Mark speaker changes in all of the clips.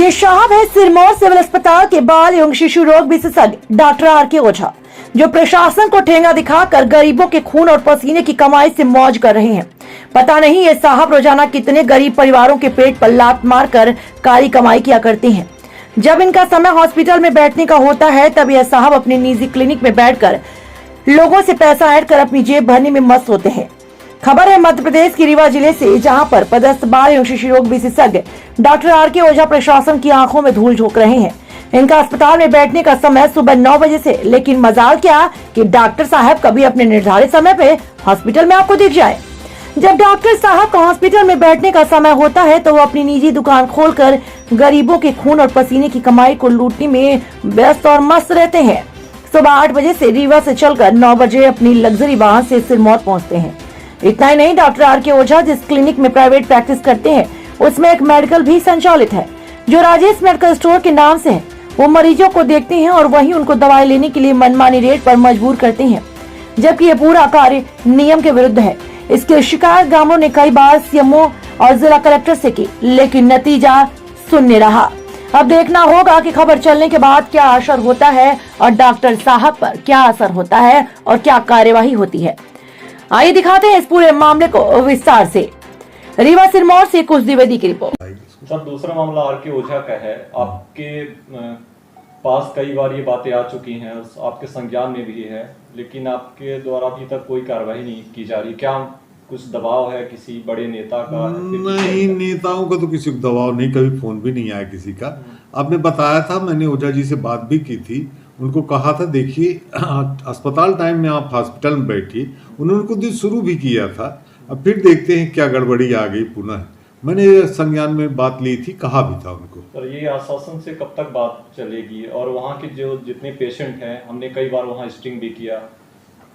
Speaker 1: ये साहब है सिरमौर सिविल अस्पताल के बाल एवं शिशु रोग विशेषज्ञ डॉक्टर आर.के. ओझा, जो प्रशासन को ठेंगा दिखाकर गरीबों के खून और पसीने की कमाई से मौज कर रहे हैं। पता नहीं ये साहब रोजाना कितने गरीब परिवारों के पेट पर लात मारकर कारी कमाई किया करते हैं। जब इनका समय हॉस्पिटल में बैठने का होता है तब यह साहब अपने निजी क्लिनिक में बैठकर लोगों से पैसा ऐड कर अपनी जेब भरने में मस्त होते हैं। खबर है मध्य प्रदेश के रीवा जिले से, जहां पर पदस्थ बाल एवं शिशु रोग विशेषज्ञ डॉक्टर आर.के. ओझा प्रशासन की आंखों में धूल झोंक रहे हैं। इनका अस्पताल में बैठने का समय सुबह 9 बजे से, लेकिन मजाल क्या कि डॉक्टर साहब कभी अपने निर्धारित समय पे हॉस्पिटल में आपको दिख जाए। जब डॉक्टर साहब का हॉस्पिटल में बैठने का समय होता है तो वो अपनी निजी दुकान खोलकर गरीबों के खून और पसीने की कमाई को लूटने में व्यस्त और मस्त रहते हैं। सुबह 8 बजे से रीवा से चलकर 9 बजे अपनी लग्जरी वाहन से सिरमौर पहुंचते हैं। इतना ही नहीं, डॉक्टर आर.के. ओझा जिस क्लिनिक में प्राइवेट प्रैक्टिस करते हैं उसमें एक मेडिकल भी संचालित है, जो राजेश मेडिकल स्टोर के नाम से है। वो मरीजों को देखते हैं और वहीं उनको दवाई लेने के लिए मनमानी रेट पर मजबूर करते हैं, जबकि ये पूरा कार्य नियम के विरुद्ध है। इसकी शिकायत ग्रामीणों ने कई बार सीएमओ और जिला कलेक्टर से की, लेकिन नतीजा शून्य रहा। अब देखना होगा कि खबर चलने के बाद क्या असर होता है और डॉक्टर साहब पर क्या असर होता है और क्या कार्यवाही होती है। आइए दिखाते हैं इस पूरे मामले को विस्तार से। रीवा सिरमौर से कुछ द्विवेदी की रिपोर्ट।
Speaker 2: सर, दूसरा मामला आर.के. ओझा का है। आपके पास कई बार ये बातें आ चुकी हैं, आपके संज्ञान में भी है, लेकिन आपके द्वारा अभी तक कोई कार्रवाई नहीं की जा रही। क्या कुछ दबाव है किसी बड़े नेता का?
Speaker 3: नहीं, नेताओं का तो किसी को दबाव नहीं, कभी फोन भी नहीं आया किसी का। आपने बताया था, मैंने ओझा जी से बात भी की थी, उनको कहा था देखिए अस्पताल टाइम में आप हॉस्पिटल में बैठिए। उन्होंने कुछ दिन शुरू भी किया था, अब फिर देखते हैं क्या गड़बड़ी आ गई पुनः। मैंने संज्ञान में बात ली थी, कहा भी था उनको।
Speaker 2: सर, ये आश्वासन से कब तक बात चलेगी? और वहाँ के जो जितने पेशेंट हैं, हमने कई बार वहाँ स्टिंग भी किया,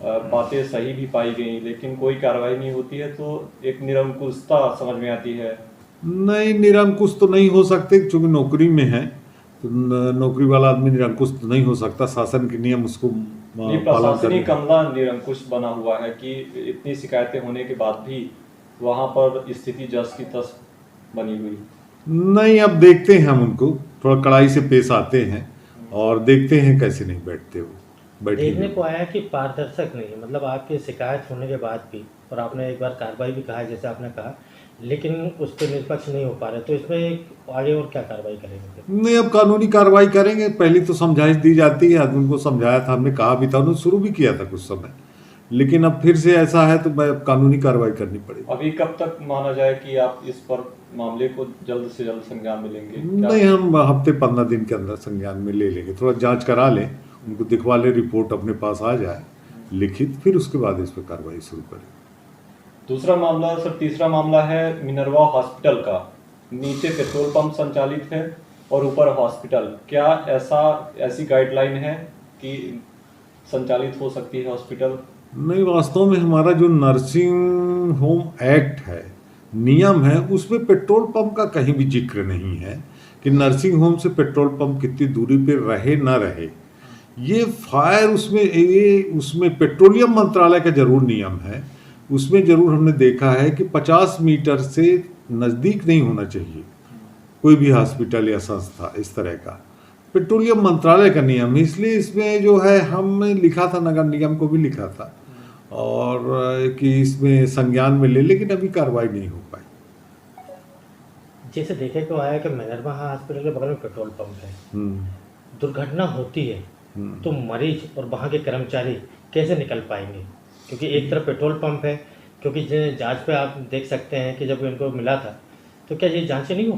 Speaker 2: बातें सही भी पाई गई, लेकिन कोई कार्रवाई नहीं होती है, तो एक निरंकुशता समझ में आती है।
Speaker 3: नहीं, निरंकुश तो नहीं हो सकते, क्योंकि नौकरी में है तो नौकरी वाला आदमी निरंकुश तो नहीं हो सकता। शासन के नियम उसको
Speaker 2: प्रशासनिक अमला निरंकुश बना हुआ है कि इतनी शिकायतें होने के बाद भी वहाँ पर स्थिति जस की तस बनी हुई।
Speaker 3: नहीं, अब देखते हैं, हम उनको थोड़ा कड़ाई से पेश आते हैं और देखते हैं कैसे नहीं बैठते वो।
Speaker 4: देखने को आया कि पारदर्शक नहीं, मतलब आपकी शिकायत होने के बाद भी, और आपने एक बार कार्रवाई भी कहा है जैसे आपने कहा, लेकिन उस पर निष्पक्ष नहीं हो पा रहे, तो इसमें आगे और क्या कार्रवाई करेंगे?
Speaker 3: नहीं, अब कानूनी कार्रवाई करेंगे। पहले तो समझाइश दी जाती है, आदमी को समझाया था, हमने कहा भी था, उन्होंने शुरू भी किया था कुछ समय, लेकिन अब फिर से ऐसा है तो कानूनी कार्रवाई करनी पड़ेगी।
Speaker 2: अभी कब तक माना जाए कि आप इस पर मामले को जल्द से जल्द संज्ञान में लेंगे?
Speaker 3: नहीं, हम हफ्ते 15 दिन के अंदर संज्ञान में ले लेंगे। थोड़ा जांच करा लें, उनको दिखवा ले, रिपोर्ट अपने पास आ जाए लिखित, फिर उसके बाद इस पर कार्रवाई शुरू करें।
Speaker 2: दूसरा मामला सर, तीसरा मामला है मिनरवा हॉस्पिटल का। नीचे पेट्रोल पंप संचालित है और ऊपर हॉस्पिटल। क्या ऐसी गाइडलाइन है कि संचालित हो सकती है हॉस्पिटल?
Speaker 3: नहीं, वास्तव में हमारा जो नर्सिंग होम एक्ट है, नियम है, उसमें पेट्रोल पंप का कहीं भी जिक्र नहीं है कि नर्सिंग होम से पेट्रोल पंप कितनी दूरी पे रहे ना रहे। ये फायर उसमें पेट्रोलियम मंत्रालय का जरूर नियम है, उसमें जरूर हमने देखा है कि 50 मीटर से नज़दीक नहीं होना चाहिए कोई भी हॉस्पिटल या संस्था। इस तरह का पेट्रोलियम मंत्रालय का नियम है, इसलिए इसमें जो है हमने लिखा था, नगर निगम को भी लिखा था, और कि इसमें संज्ञान में ले, लेकिन अभी कार्रवाई नहीं हो पाई।
Speaker 4: जैसे देखे को आया कि मिनरवा हॉस्पिटल के बगल में पेट्रोल पंप है, दुर्घटना होती है तो मरीज और वहाँ के कर्मचारी कैसे निकल पाएंगे? क्योंकि एक तरफ पेट्रोल पंप है, क्योंकि जांच पे आप देख सकते हैं कि जब इनको मिला था तो क्या ये जांचें नहीं हो